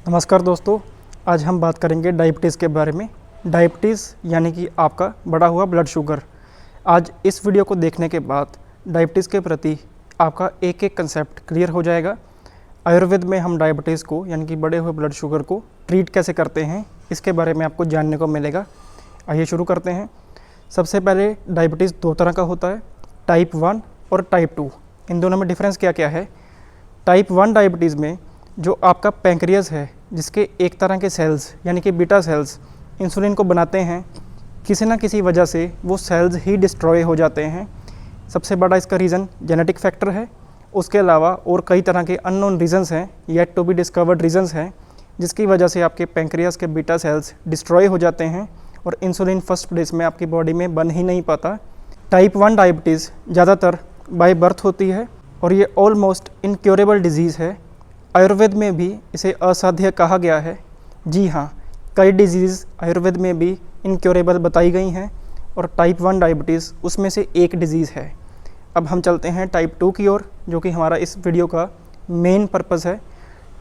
नमस्कार दोस्तों, आज हम बात करेंगे डायबिटीज़ के बारे में। डायबिटीज़ यानी कि आपका बढ़ा हुआ ब्लड शुगर। आज इस वीडियो को देखने के बाद डायबिटीज़ के प्रति आपका एक एक कंसेप्ट क्लियर हो जाएगा। आयुर्वेद में हम डायबिटीज़ को यानी कि बढ़े हुए ब्लड शुगर को ट्रीट कैसे करते हैं, इसके बारे में आपको जानने को मिलेगा। आइए शुरू करते हैं। सबसे पहले डायबिटीज़ दो तरह का होता है, टाइप 1 और टाइप 2। इन दोनों में डिफरेंस क्या क्या है? टाइप 1 डायबिटीज़ में जो आपका पैंक्रियाज है, जिसके एक तरह के सेल्स यानी कि बीटा सेल्स इंसुलिन को बनाते हैं, किसी ना किसी वजह से वो सेल्स ही डिस्ट्रॉय हो जाते हैं। सबसे बड़ा इसका रीज़न जेनेटिक फैक्टर है। उसके अलावा और कई तरह के अननोन रीजंस हैं, yet to be discovered reasons हैं, जिसकी वजह से आपके पैंक्रियाज के बीटा सेल्स डिस्ट्रॉय हो जाते हैं और इंसुलिन फर्स्ट प्लेस में आपकी बॉडी में बन ही नहीं पाता। टाइप 1 डायबिटीज़ ज़्यादातर बाय बर्थ होती है और ये ऑलमोस्ट इनक्योरेबल डिजीज़ है। आयुर्वेद में भी इसे असाध्य कहा गया है। जी हाँ, कई डिजीज़ आयुर्वेद में भी इनक्योरेबल बताई गई हैं और टाइप 1 डायबिटीज़ उसमें से एक डिजीज़ है। अब हम चलते हैं टाइप 2 की ओर, जो कि हमारा इस वीडियो का मेन पर्पज़ है।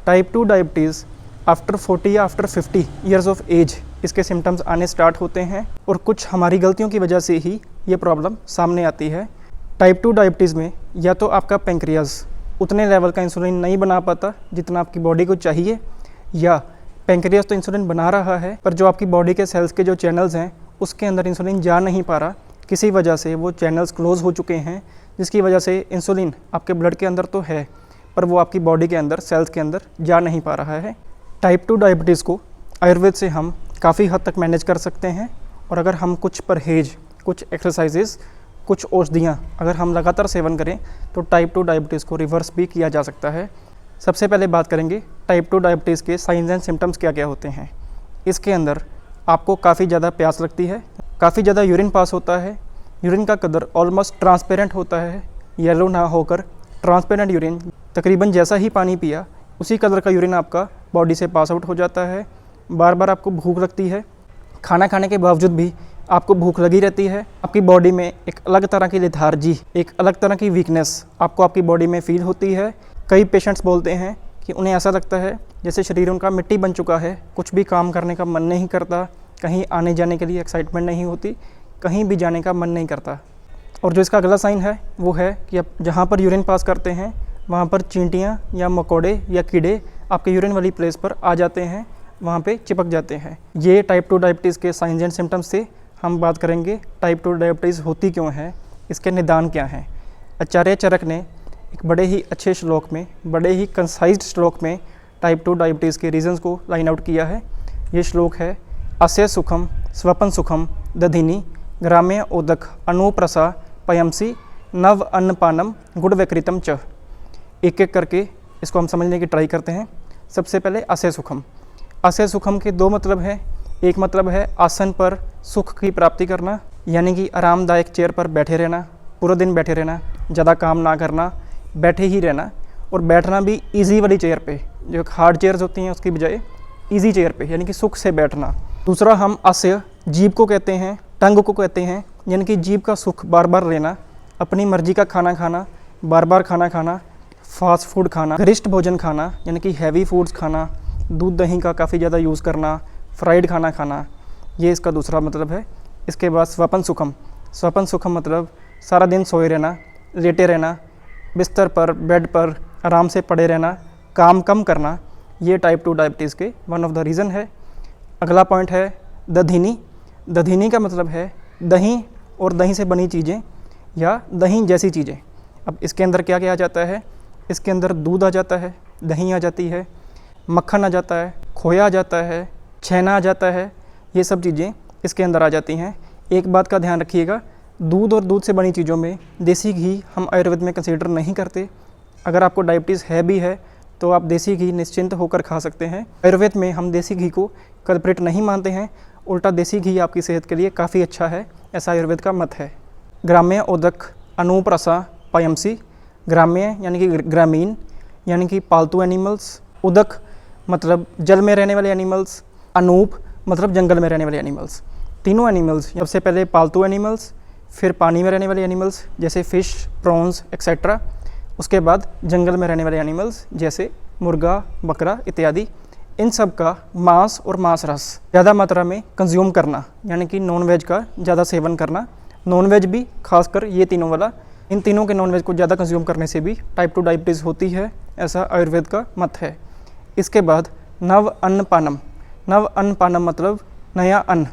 टाइप 2 डायबिटीज़ आफ्टर 40 या आफ्टर 50 ईयर्स ऑफ एज इसके सिम्टम्स आने स्टार्ट होते हैं और कुछ हमारी गलतियों की वजह से ही ये प्रॉब्लम सामने आती है। टाइप 2 डायबिटीज़ में या तो आपका पैंक्रियाज उतने लेवल का इंसुलिन नहीं बना पाता जितना आपकी बॉडी को चाहिए, या पैंक्रियाज तो इंसुलिन बना रहा है पर जो आपकी बॉडी के सेल्स के जो चैनल्स हैं उसके अंदर इंसुलिन जा नहीं पा रहा। किसी वजह से वो चैनल्स क्लोज हो चुके हैं, जिसकी वजह से इंसुलिन आपके ब्लड के अंदर तो है पर वो आपकी बॉडी के अंदर सेल्स के अंदर जा नहीं पा रहा है। टाइप 2 डायबिटीज़ को आयुर्वेद से हम काफ़ी हद तक मैनेज कर सकते हैं और अगर हम कुछ परहेज, कुछ एक्सरसाइजेज़, कुछ औषधियाँ अगर हम लगातार सेवन करें तो टाइप 2 डायबिटीज़ को रिवर्स भी किया जा सकता है। सबसे पहले बात करेंगे टाइप 2 डायबिटीज़ के साइंस एंड सिम्टम्स क्या क्या होते हैं। इसके अंदर आपको काफ़ी ज़्यादा प्यास लगती है, काफ़ी ज़्यादा यूरिन पास होता है, यूरिन का कलर ऑलमोस्ट ट्रांसपेरेंट होता है, येलो ना होकर ट्रांसपेरेंट यूरिन, तकरीबन जैसा ही पानी पिया उसी कलर का यूरिन आपका बॉडी से पास आउट हो जाता है। बार बार आपको भूख लगती है, खाना खाने के बावजूद भी आपको भूख लगी रहती है। आपकी बॉडी में एक अलग तरह की लेथार्जी, एक अलग तरह की वीकनेस आपको आपकी बॉडी में फील होती है। कई पेशेंट्स बोलते हैं कि उन्हें ऐसा लगता है जैसे शरीर उनका मिट्टी बन चुका है, कुछ भी काम करने का मन नहीं करता, कहीं आने जाने के लिए एक्साइटमेंट नहीं होती, कहीं भी जाने का मन नहीं करता। और जो इसका अगला साइन है वो है कि आप जहाँ पर यूरिन पास करते हैं वहाँ पर चींटियाँ या मकोड़े या कीड़े आपके यूरिन वाली प्लेस पर आ जाते हैं, वहाँ पे चिपक जाते हैं। ये टाइप 2 डायबिटीज़ के साइंस एंड सिम्टम्स थे। हम बात करेंगे टाइप 2 डायबिटीज़ होती क्यों है, इसके निदान क्या हैं। आचार्य चरक ने एक बड़े ही अच्छे श्लोक में, बड़े ही कंसाइज्ड श्लोक में टाइप 2 डायबिटीज़ के रीजंस को लाइन आउट किया है। ये श्लोक है, अस्य सुखम स्वपन सुखम दधिनी ग्राम्य उदक अनुप्रसा पयमसी नव अन्नपानम गुड़ विकृतम च। एक एक करके इसको हम समझने की ट्राई करते हैं। सबसे पहले अस्य सुखम। अस्य सुखम के दो मतलब हैं। एक मतलब है आसन पर सुख की प्राप्ति करना, यानी कि आरामदायक चेयर पर बैठे रहना, पूरा दिन बैठे रहना, ज़्यादा काम ना करना, बैठे ही रहना, और बैठना भी इजी वाली चेयर पे, जो हार्ड चेयर्स होती हैं उसकी बजाय इजी चेयर पे, यानी कि सुख से बैठना। दूसरा हम अस्य जीभ को कहते हैं, टंग को कहते हैं, यानी कि जीभ का सुख बार बार लेना, अपनी मर्जी का खाना खाना, बार बार खाना खाना, फास्ट फूड खाना, गरिष्ठ भोजन खाना यानी कि हैवी फूड्स खाना, दूध दही का काफ़ी ज़्यादा यूज़ करना, फ्राइड खाना खाना, ये इसका दूसरा मतलब है। इसके बाद स्वपन सुखम। स्वपन सुखम मतलब सारा दिन सोए रहना, लेटे रहना, बिस्तर पर, बेड पर आराम से पड़े रहना, काम कम करना। ये टाइप 2 डायबिटीज़ के वन ऑफ द रीज़न है। अगला पॉइंट है दधिनी। दधिनी का मतलब है दही और दही से बनी चीज़ें या दही जैसी चीज़ें। अब इसके अंदर क्या क्या आ जाता है? इसके अंदर दूध आ जाता है, दही आ जाती है, मक्खन आ जाता है, खोया आ जाता है, छेना आ जाता है, ये सब चीज़ें इसके अंदर आ जाती हैं। एक बात का ध्यान रखिएगा, दूध और दूध से बनी चीज़ों में देसी घी हम आयुर्वेद में कंसीडर नहीं करते। अगर आपको डायबिटीज़ है भी है तो आप देसी घी निश्चिंत होकर खा सकते हैं। आयुर्वेद में हम देसी घी को कल्प्रिट नहीं मानते हैं, उल्टा देसी घी आपकी सेहत के लिए काफ़ी अच्छा है, ऐसा आयुर्वेद का मत है। ग्राम्य उदक अनुप्रसा पयमसी। ग्राम्य यानी कि ग्रामीण, यानी कि पालतू एनिमल्स। उदक मतलब जल में रहने वाले एनिमल्स। अनूप मतलब जंगल में रहने वाले एनिमल्स। तीनों एनिमल्स, सबसे पहले पालतू एनिमल्स, फिर पानी में रहने वाले एनिमल्स जैसे फ़िश, प्रॉन्स एक्सेट्रा, उसके बाद जंगल में रहने वाले एनिमल्स जैसे मुर्गा, बकरा इत्यादि। इन सब का मांस और मांस रस ज़्यादा मात्रा में कंज्यूम करना, यानी कि नॉनवेज का ज़्यादा सेवन करना, नॉनवेज भी खासकर ये तीनों वाला, इन तीनों के नॉनवेज को ज़्यादा कंज्यूम करने से भी टाइप 2 डायबिटीज़ होती है, ऐसा आयुर्वेद का मत है। इसके बाद नव अन्नपानम। नव अन्नपानम मतलब नया अन्न,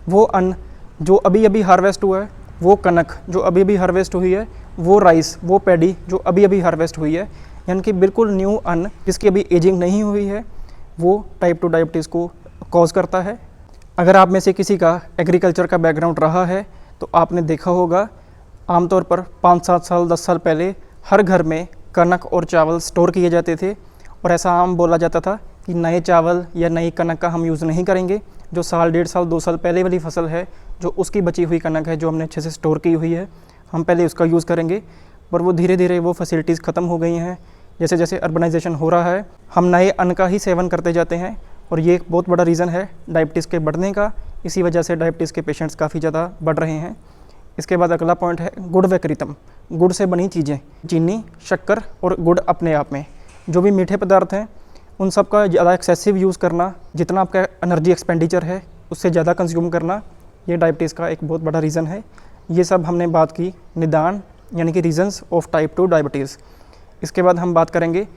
वो अन्न जो अभी अभी हार्वेस्ट हुआ है, वो कनक जो अभी अभी हार्वेस्ट हुई है, वो राइस, वो पैडी जो अभी अभी हार्वेस्ट हुई है, यानी कि बिल्कुल न्यू अन्न जिसकी अभी एजिंग नहीं हुई है, वो टाइप 2 डायबिटीज़ को कॉज करता है। अगर आप में से किसी का एग्रीकल्चर का बैकग्राउंड रहा है तो आपने देखा होगा आमतौर पर 5-7 साल 10 साल पहले हर घर में कनक और चावल स्टोर किए जाते थे, और ऐसा आम बोला जाता था कि नए चावल या नई कनक का हम यूज़ नहीं करेंगे, जो साल 1.5 साल 2 साल पहले वाली फसल है, जो उसकी बची हुई कनक है, जो हमने अच्छे से स्टोर की हुई है, हम पहले उसका यूज़ करेंगे। पर वो धीरे धीरे वो फैसिलिटीज़ ख़त्म हो गई हैं। जैसे जैसे अर्बनाइजेशन हो रहा है, हम नए अन्न का ही सेवन करते जाते हैं, और ये एक बहुत बड़ा रीज़न है डायबिटीज़ के बढ़ने का। इसी वजह से डायबिटीज़ के पेशेंट्स काफ़ी ज़्यादा बढ़ रहे हैं। इसके बाद अगला पॉइंट है गुड़ व कृतम। गुड़ से बनी चीज़ें, चीनी, शक्कर और गुड़ अपने आप में जो भी मीठे पदार्थ हैं, उन सब का ज़्यादा एक्सेसिव यूज़ करना, जितना आपका एनर्जी एक्सपेंडिचर है उससे ज़्यादा कंज्यूम करना, ये डायबिटीज़ का एक बहुत बड़ा रीज़न है। ये सब हमने बात की निदान यानी कि रीजंस ऑफ टाइप 2 डायबिटीज़। इसके बाद हम बात करेंगे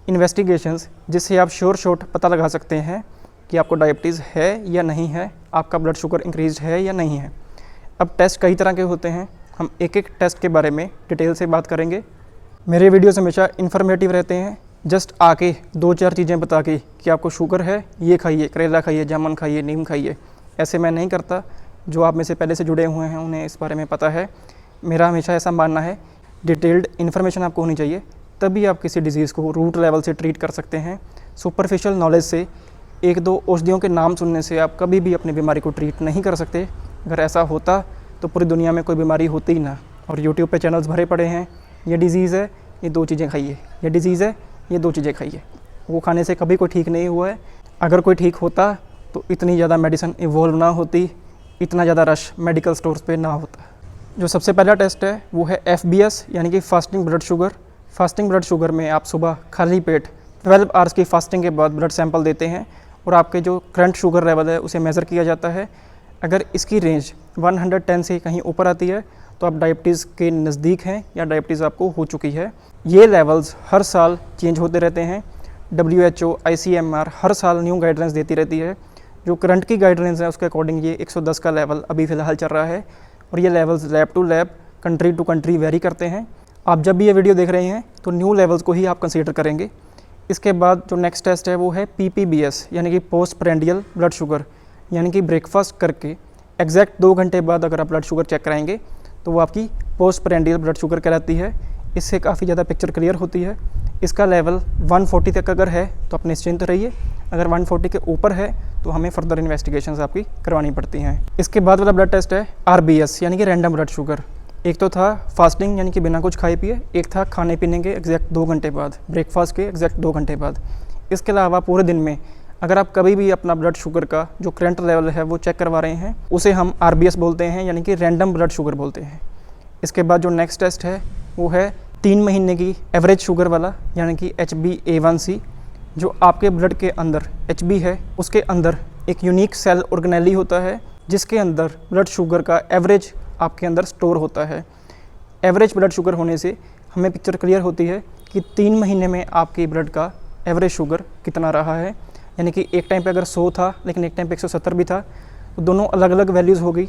इन्वेस्टिगेशंस, जिससे आप श्योर शॉट पता लगा सकते हैं कि आपको डायबिटीज़ है या नहीं है, आपका ब्लड शुगर इंक्रीज है या नहीं है। अब टेस्ट कई तरह के होते हैं, हम एक एक टेस्ट के बारे में डिटेल से बात करेंगे। मेरे वीडियोस हमेशा इन्फॉर्मेटिव रहते हैं, जस्ट आके 2-4 चीज़ें बता के कि आपको शुगर है, ये खाइए, करेला खाइए, जामुन खाइए, नीम खाइए, ऐसे मैं नहीं करता। जो आप में से पहले से जुड़े हुए हैं उन्हें इस बारे में पता है। मेरा हमेशा ऐसा मानना है डिटेल्ड इन्फॉर्मेशन आपको होनी चाहिए, तभी आप किसी डिज़ीज़ को रूट लेवल से ट्रीट कर सकते हैं। सुपरफिशियल नॉलेज से, 1-2 औषधियों के नाम सुनने से आप कभी भी अपनी बीमारी को ट्रीट नहीं कर सकते। अगर ऐसा होता तो पूरी दुनिया में कोई बीमारी होती ही ना। और यूट्यूब पे चैनल्स भरे पड़े हैं, ये डिज़ीज़ है, ये 2 चीज़ें खाइए, ये डिज़ीज़ है, ये 2 चीज़ें खाइए। वो खाने से कभी कोई ठीक नहीं हुआ है। अगर कोई ठीक होता तो इतनी ज़्यादा मेडिसिन इवॉल्व ना होती, इतना ज़्यादा रश मेडिकल स्टोर्स पे ना होता। जो सबसे पहला टेस्ट है वो है FBS यानी कि fasting blood sugar. Fasting blood sugar में आप सुबह खाली पेट 12 आवर्स की फास्टिंग के बाद ब्लड सैंपल देते हैं, और आपके जो करंट शुगर लेवल है उसे मेज़र किया जाता है। अगर इसकी रेंज 110 से कहीं ऊपर आती है तो आप डायबिटीज़ के नज़दीक हैं या डायबिटीज़ आपको हो चुकी है। ये लेवल्स हर साल चेंज होते रहते हैं। WHO, ICMR हर साल न्यू गाइडलाइंस देती रहती है। जो करंट की गाइडलाइंस है उसके अकॉर्डिंग ये 110 का लेवल अभी फ़िलहाल चल रहा है, और ये levels lab to lab, country to country vary करते हैं। आप जब भी ये वीडियो देख रहे हैं तो न्यू लेवल्स को ही आप कंसीडर करेंगे। इसके बाद जो नेक्स्ट टेस्ट है वो है PPBS यानी कि पोस्ट प्रेंडियल ब्लड शुगर, यानी कि ब्रेकफास्ट करके एग्जैक्ट 2 घंटे बाद अगर आप ब्लड शुगर चेक कराएंगे तो वो आपकी पोस्ट प्रेंडियल ब्लड शुगर कहलाती है। इससे काफ़ी ज़्यादा पिक्चर क्लियर होती है। इसका लेवल 140 तक अगर है तो आप निश्चिंत रहिए, अगर 140 के ऊपर है तो हमें फर्दर इन्वेस्टिगेशंस आपकी करवानी पड़ती हैं। इसके बाद वाला ब्लड टेस्ट है RBS यानी कि रैंडम ब्लड शुगर। एक तो था फास्टिंग यानी कि बिना कुछ खाए पिए, एक था खाने पीने के एग्जैक्ट 2 घंटे बाद, ब्रेकफास्ट के एग्जैक्ट 2 घंटे बाद। इसके अलावा पूरे दिन में अगर आप कभी भी अपना ब्लड शुगर का जो करंट लेवल है वो चेक करवा रहे हैं, उसे हम RBS बोलते हैं यानी कि रैंडम ब्लड शुगर बोलते हैं। इसके बाद जो नेक्स्ट टेस्ट है वो है 3 महीने की एवरेज शुगर वाला यानी कि HbA1c। जो आपके ब्लड के अंदर HB है उसके अंदर एक यूनिक सेल ऑर्गेनेली होता है जिसके अंदर ब्लड शुगर का एवरेज आपके अंदर स्टोर होता है। एवरेज ब्लड शुगर होने से हमें पिक्चर क्लियर होती है कि 3 महीने में आपकी ब्लड का एवरेज शुगर कितना रहा है। यानी कि एक टाइम पे अगर 100 था लेकिन एक टाइम पे 170 भी था, तो दोनों अलग अलग वैल्यूज़ हो गई,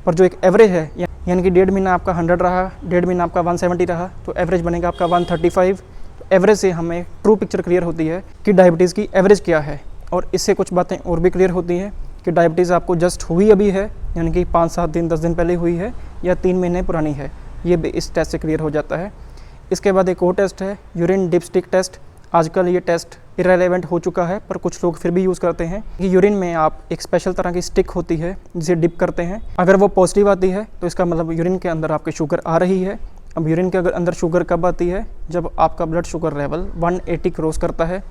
पर जो एक एवरेज है यानी कि 1.5 महीना आपका 100 रहा, 1.5 महीना आपका 170 रहा, तो एवरेज बनेगा आपका 135। एवरेज से हमें ट्रू पिक्चर क्लियर होती है कि डायबिटीज़ की एवरेज क्या है। और इससे कुछ बातें और भी क्लियर होती हैं कि डायबिटीज़ आपको जस्ट हुई अभी है, यानी कि 5-7 दिन 10 दिन पहले हुई है या 3 महीने पुरानी है, ये भी इस टेस्ट से क्लियर हो जाता है। इसके बाद एक और टेस्ट है यूरिन डिपस्टिक टेस्ट। आजकल ये टेस्ट इरेलेवेंट हो चुका है, पर कुछ लोग फिर भी यूज़ करते हैं कि यूरिन में आप एक स्पेशल तरह की स्टिक होती है जिसे डिप करते हैं। अगर वो पॉजिटिव आती है तो इसका मतलब यूरिन के अंदर आपकी शुगर आ रही है। अब यूरिन के अंदर शुगर कब आती है? जब आपका ब्लड शुगर लेवल 180 क्रॉस करता है,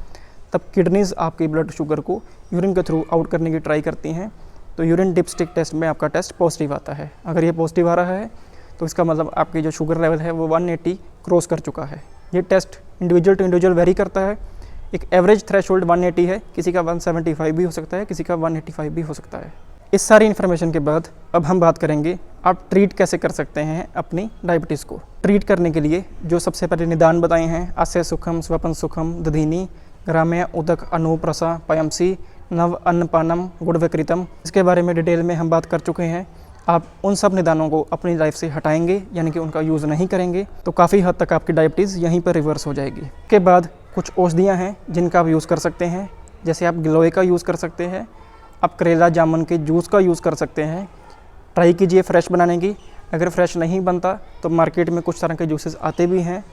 तब किडनीज़ आपकी ब्लड शुगर को यूरिन के थ्रू आउट करने की ट्राई करती हैं। तो यूरिन डिपस्टिक टेस्ट में आपका टेस्ट पॉजिटिव आता है। अगर ये पॉजिटिव आ रहा है तो इसका मतलब आपकी जो शुगर लेवल है वो 180 क्रॉस कर चुका है। ये test individual to individual vary करता है। एक एवरेज थ्रेशोल्ड 180 है, किसी का 175 भी हो सकता है, किसी का 185 भी हो सकता है। इस सारी इन्फॉर्मेशन के बाद अब हम बात करेंगे आप ट्रीट कैसे कर सकते हैं अपनी डायबिटीज़ को। ट्रीट करने के लिए जो सबसे पहले निदान बताए हैं, अस्य सुखम स्वपन सुखम दधीनी ग्राम्य उदक अनुप्रसा पयमसी नव अन्नपानम गुड़ विकृतम, इसके बारे में डिटेल में हम बात कर चुके हैं। आप उन सब निदानों को अपनी लाइफ से हटाएंगे, यानी कि उनका यूज़ नहीं करेंगे, तो काफ़ी हद तक आपकी डायबिटीज़ यहीं पर रिवर्स हो जाएगी। इसके बाद कुछ औषधियाँ हैं जिनका आप यूज़ कर सकते हैं, जैसे आप गिलोय का यूज़ कर सकते हैं, आप करेला जामुन के जूस का यूज़ कर सकते हैं। ट्राई कीजिए फ्रेश बनाने की, अगर फ्रेश नहीं बनता तो मार्केट में कुछ तरह के जूसेस आते भी हैं,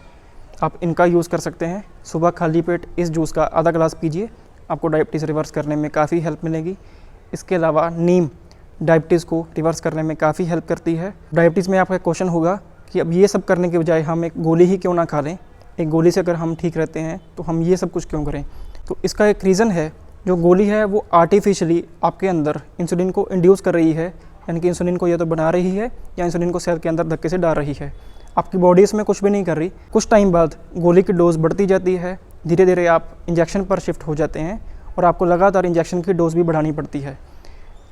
आप इनका यूज़ कर सकते हैं। सुबह खाली पेट इस जूस का आधा ग्लास पीजिए, आपको डायबिटीज़ रिवर्स करने में काफ़ी हेल्प मिलेगी। इसके अलावा नीम डायबिटीज़ को रिवर्स करने में काफ़ी हेल्प करती है। डायबिटीज़ में आपका क्वेश्चन होगा कि अब ये सब करने के बजाय हम एक गोली ही क्यों ना खा लें, एक गोली से अगर हम ठीक रहते हैं तो हम ये सब कुछ क्यों करें। तो इसका एक रीज़न है, जो गोली है वो आर्टिफिशियली आपके अंदर इंसुलिन को इंड्यूस कर रही है, यानी कि इंसुलिन को या तो बना रही है या इंसुलिन को सेल के अंदर धक्के से डाल रही है। आपकी बॉडी इसमें कुछ भी नहीं कर रही। कुछ टाइम बाद गोली की डोज बढ़ती जाती है, धीरे धीरे आप इंजेक्शन पर शिफ्ट हो जाते हैं और आपको लगातार इंजेक्शन की डोज भी बढ़ानी पड़ती है।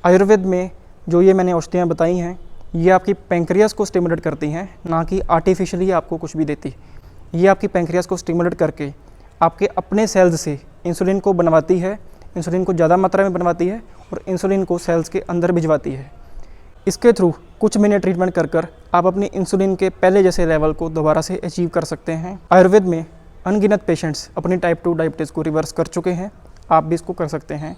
आयुर्वेद में जो ये मैंने औषधियाँ बताई हैं, ये आपकी पैंक्रियास को स्टिमुलेट करती हैं, ना कि आर्टिफिशियली आपको कुछ भी देती। ये आपकी पैंक्रियास को स्टिमुलेट करके आपके अपने सेल्स से इंसुलिन को बनवाती है, इंसुलिन को ज़्यादा मात्रा में बनवाती है और इंसुलिन को सेल्स के अंदर भिजवाती है। इसके थ्रू कुछ महीने ट्रीटमेंट कर आप अपनी इंसुलिन के पहले जैसे लेवल को दोबारा से अचीव कर सकते हैं। आयुर्वेद में अनगिनत पेशेंट्स अपनी टाइप 2 डायबिटीज़ को रिवर्स कर चुके हैं, आप भी इसको कर सकते हैं।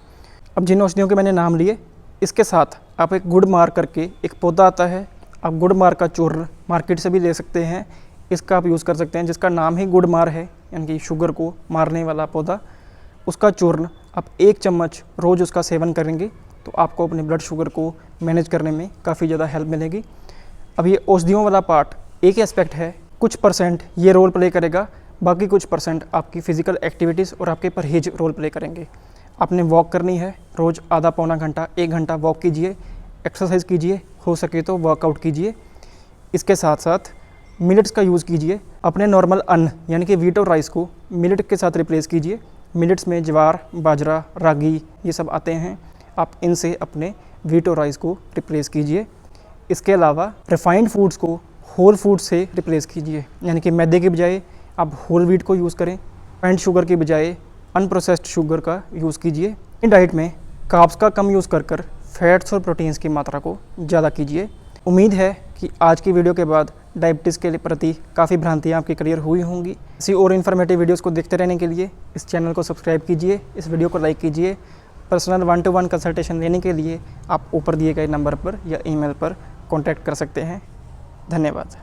अब जिन औषधियों के मैंने नाम लिए, इसके साथ आप एक गुड़ मार करके एक पौधा आता है, आप गुड़ मार का चूर्ण मार्केट से भी ले सकते हैं, इसका आप यूज़ कर सकते हैं, जिसका नाम ही गुड़ मार है, यानी कि शुगर को मारने वाला पौधा। उसका चूर्ण आप 1 चम्मच रोज़ उसका सेवन करेंगे तो आपको अपने ब्लड शुगर को मैनेज करने में काफ़ी ज़्यादा हेल्प मिलेगी। अब ये औषधियों वाला पार्ट एक एस्पेक्ट है, कुछ परसेंट ये रोल प्ले करेगा, बाकी कुछ परसेंट आपकी फ़िज़िकल एक्टिविटीज़ और आपके परहेज रोल प्ले करेंगे। आपने वॉक करनी है, रोज़ आधा पौना घंटा 1 घंटा वॉक कीजिए, एक्सरसाइज कीजिए, हो सके तो वर्कआउट कीजिए। इसके साथ साथ मिलेट्स का यूज़ कीजिए, अपने नॉर्मल अन्न यानी कि व्हीट और राइस को मिलेट के साथ रिप्लेस कीजिए। मिलेट्स में ज्वार, बाजरा, रागी ये सब आते हैं, आप इनसे अपने व्हीट और राइस को रिप्लेस कीजिए। इसके अलावा रिफाइंड फूड्स को होल फूड से रिप्लेस कीजिए, यानी कि मैदे के बजाय आप होल व्हीट को यूज़ करें, पैंट शुगर के बजाय अनप्रोसेस्ड शुगर का यूज़ कीजिए। इन डाइट में कार्ब्स का कम यूज़ कर फैट्स और प्रोटीन्स की मात्रा को ज़्यादा कीजिए। उम्मीद है कि आज की वीडियो के बाद डायबिटीज़ के प्रति काफ़ी भ्रांतियाँ आपकी क्लियर हुई होंगी। इसी और इन्फॉर्मेटिव वीडियोस को देखते रहने के लिए इस चैनल को सब्सक्राइब कीजिए, इस वीडियो को लाइक कीजिए। पर्सनल 1-to-1 कंसल्टेशन लेने के लिए आप ऊपर दिए गए नंबर पर या ईमेल पर कॉन्टैक्ट कर सकते हैं। धन्यवाद।